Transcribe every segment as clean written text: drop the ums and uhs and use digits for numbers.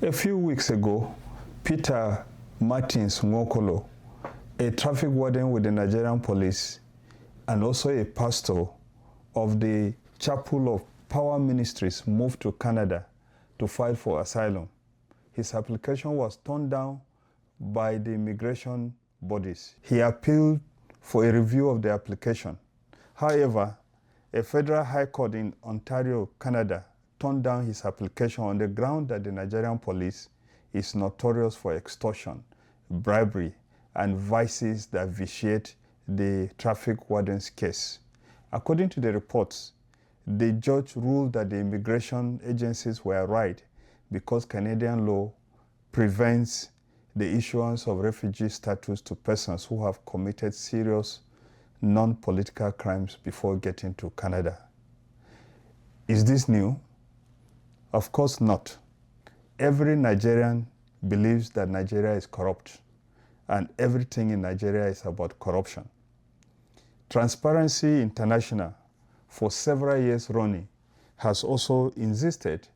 A few weeks ago, Peter Martins Nwokolo, a traffic warden with the Nigerian police and also a pastor of the Chapel of Power Ministries, moved to Canada to file for asylum. His application was turned down by the immigration bodies. He appealed for a review of the application. However, a federal high court in Ontario, Canada, turned down his application on the ground that the Nigerian police is notorious for extortion, bribery, and vices that vitiate the traffic warden's case. According to the reports, the judge ruled that the immigration agencies were right because Canadian law prevents the issuance of refugee status to persons who have committed serious non-political crimes before getting to Canada. Is this new? Of course not. Every Nigerian believes that Nigeria is corrupt, and everything in Nigeria is about corruption. Transparency International, for several years running, has also insisted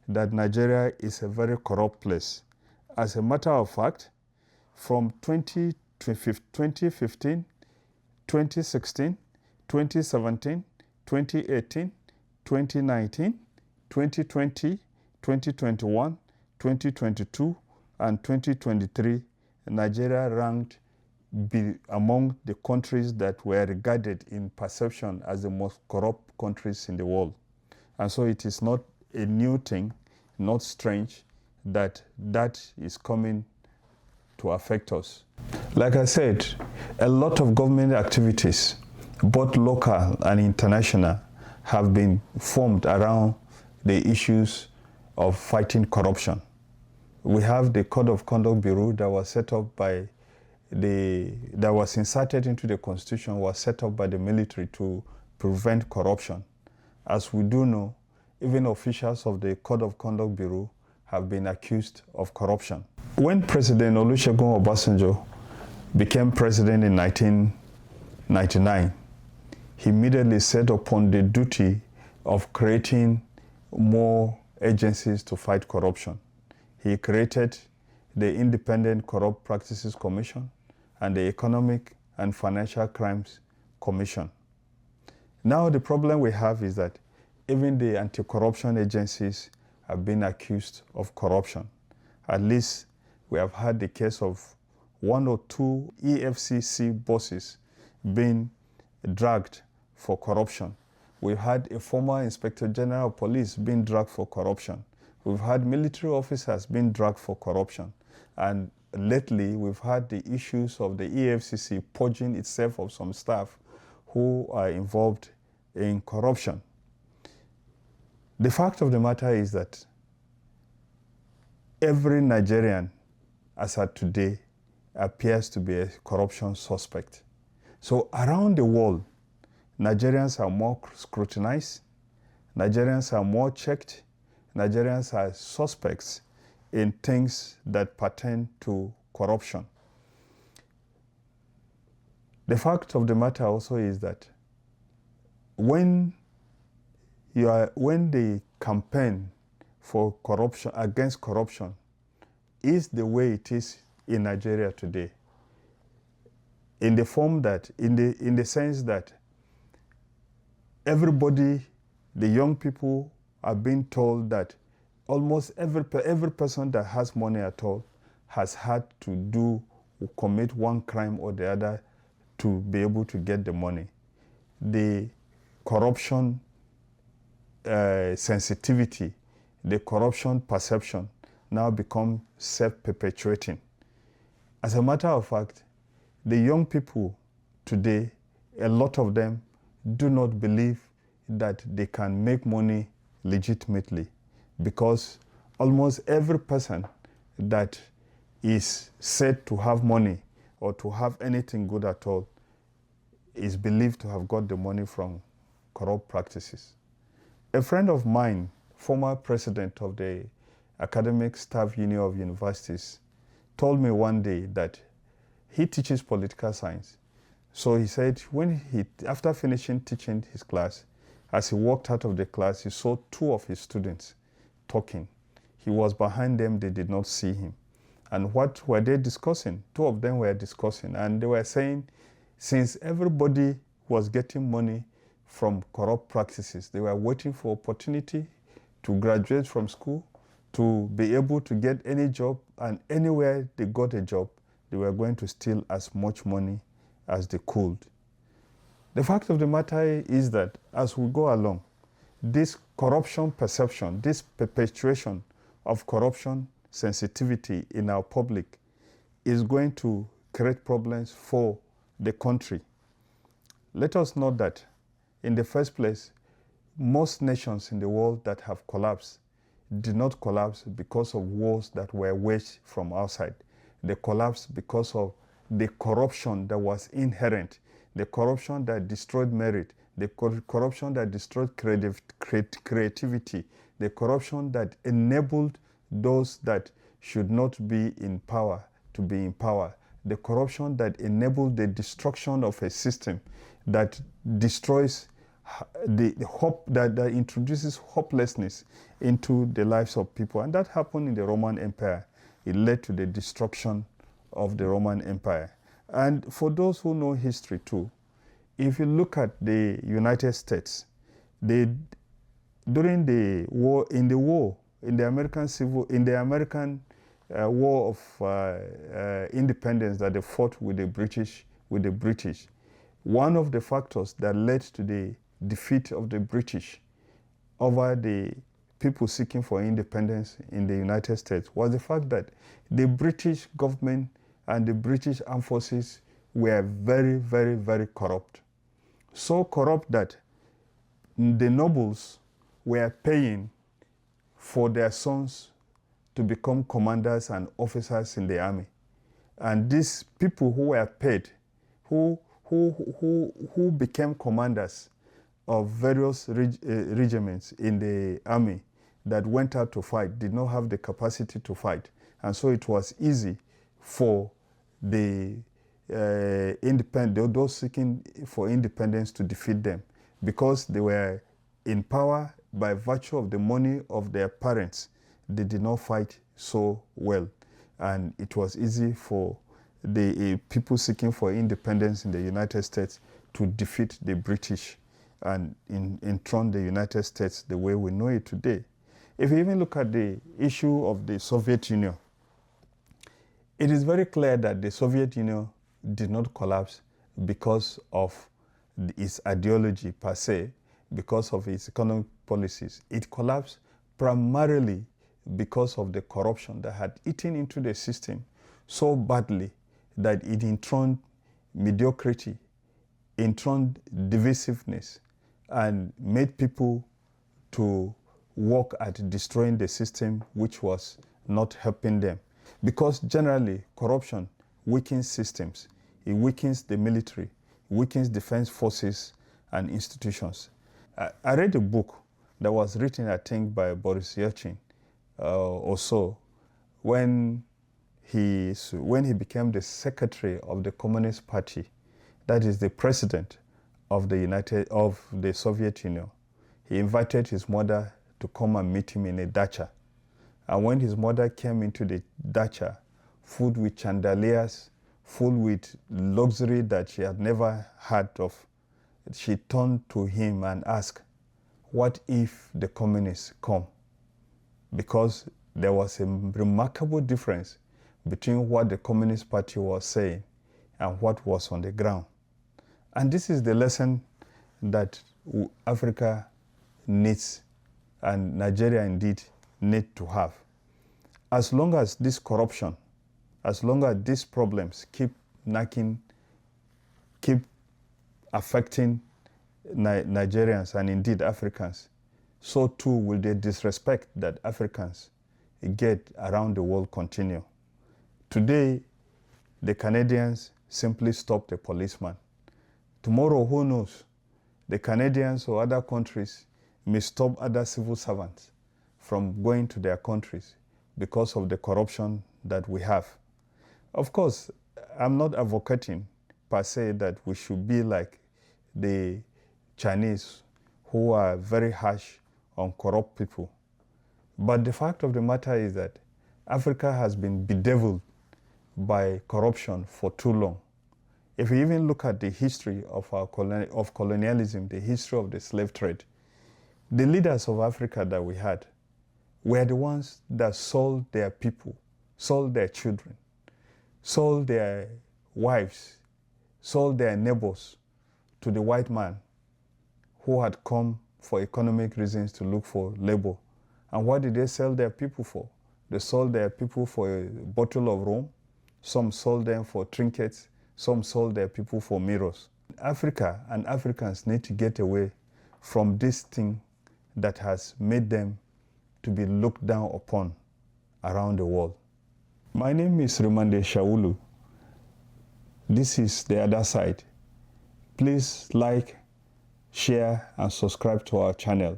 that Nigeria is a very corrupt place. As a matter of fact, from 2015, 2016, 2017, 2018, 2019, 2020, 2021, 2022, and 2023, Nigeria ranked among the countries that were regarded in perception as the most corrupt countries in the world. And so it is not a new thing, not strange, that is coming to affect us. Like I said, a lot of government activities, both local and international, have been formed around the issues of fighting corruption. We have the Code of Conduct Bureau that was set up by that was inserted into the Constitution, was set up by the military to prevent corruption. As we do know, even officials of the Code of Conduct Bureau have been accused of corruption. When President Olusegun Obasanjo became president in 1999, he immediately set upon the duty of creating more agencies to fight corruption. He created the Independent Corrupt Practices Commission and the Economic and Financial Crimes Commission. Now the problem we have is that even the anti-corruption agencies have been accused of corruption. At least we have had the case of 1 or 2 EFCC bosses being dragged for corruption. We've had a former Inspector General of Police being dragged for corruption. We've had military officers being dragged for corruption. And lately, we've had the issues of the EFCC purging itself of some staff who are involved in corruption. The fact of the matter is that every Nigerian, as at today, appears to be a corruption suspect. So around the world, Nigerians are more scrutinized, Nigerians are more checked, Nigerians are suspects in things that pertain to corruption. The fact of the matter also is that when the campaign for corruption, against corruption, is the way it is in Nigeria today, in the form that, in the sense that everybody, the young people, are being told that almost every person that has money at all has had to commit one crime or the other to be able to get the money. The corruption sensitivity, the corruption perception now become self-perpetuating. As a matter of fact, the young people today, a lot of them do not believe that they can make money legitimately, because almost every person that is said to have money or to have anything good at all is believed to have got the money from corrupt practices. A friend of mine, former president of the Academic Staff Union of Universities, told me one day that he teaches political science. So he said after finishing teaching his class, as he walked out of the class, he saw 2 of his students talking. He was behind them, they did not see him. And what were they discussing? Two of them were discussing, and they were saying, since everybody was getting money from corrupt practices, they were waiting for opportunity to graduate from school, to be able to get any job, and anywhere they got a job, they were going to steal as much money as they could. The fact of the matter is that as we go along, this corruption perception, this perpetuation of corruption sensitivity in our public is going to create problems for the country. Let us note that in the first place, most nations in the world that have collapsed did not collapse because of wars that were waged from outside. They collapsed because of the corruption that was inherent, the corruption that destroyed merit, the corruption that destroyed creativity, the corruption that enabled those that should not be in power to be in power, the corruption that enabled the destruction of a system that destroys the hope, that introduces hopelessness into the lives of people. And that happened in the Roman Empire. It led to the destruction of the Roman Empire. And for those who know history too, if you look at the United States, during the war, in the American War of Independence that they fought with the British, one of the factors that led to the defeat of the British over the people seeking for independence in the United States was the fact that the British government and the British armed forces were very, very, very corrupt. So corrupt that the nobles were paying for their sons to become commanders and officers in the army. And these people who were paid, who became commanders of various regiments in the army that went out to fight, did not have the capacity to fight. And so it was easy for the those seeking for independence to defeat them, because they were in power by virtue of the money of their parents. They did not fight so well, and it was easy for the people seeking for independence in the United States to defeat the British and enthrone the United States the way we know it today. If you even look at the issue of the Soviet Union, it is very clear that the Soviet Union did not collapse because of its ideology per se, because of its economic policies. It collapsed primarily because of the corruption that had eaten into the system so badly that it enthroned mediocrity, enthroned divisiveness, and made people to work at destroying the system, which was not helping them. Because generally, corruption weakens systems. It weakens the military, it weakens defense forces and institutions. I read a book that was written, I think, by Boris Yeltsin or so, when he became the secretary of the Communist Party, that is the president of the Soviet Union. He invited his mother to come and meet him in a dacha. And when his mother came into the dacha, food with chandeliers, full with luxury that she had never heard of, she turned to him and asked, what if the communists come? Because there was a remarkable difference between what the Communist Party was saying and what was on the ground. And this is the lesson that Africa needs, and Nigeria indeed need to have. As long as this corruption, as long as these problems keep affecting Nigerians and indeed Africans, so too will the disrespect that Africans get around the world continue. Today, the Canadians simply stopped a policeman. Tomorrow, who knows? The Canadians or other countries may stop other civil servants from going to their countries because of the corruption that we have. Of course, I'm not advocating per se that we should be like the Chinese, who are very harsh on corrupt people. But the fact of the matter is that Africa has been bedeviled by corruption for too long. If we even look at the history of colonialism, the history of the slave trade, the leaders of Africa that we had were the ones that sold their people, sold their children, sold their wives, sold their neighbors to the white man who had come for economic reasons to look for labor. And what did they sell their people for? They sold their people for a bottle of rum. Some sold them for trinkets. Some sold their people for mirrors. Africa and Africans need to get away from this thing that has made them to be looked down upon around the world. My name is Remande Shaulu. This is The Other Side. Please like, share, and subscribe to our channel.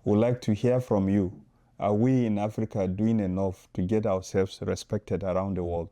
We'd like to hear from you. Are we in Africa doing enough to get ourselves respected around the world?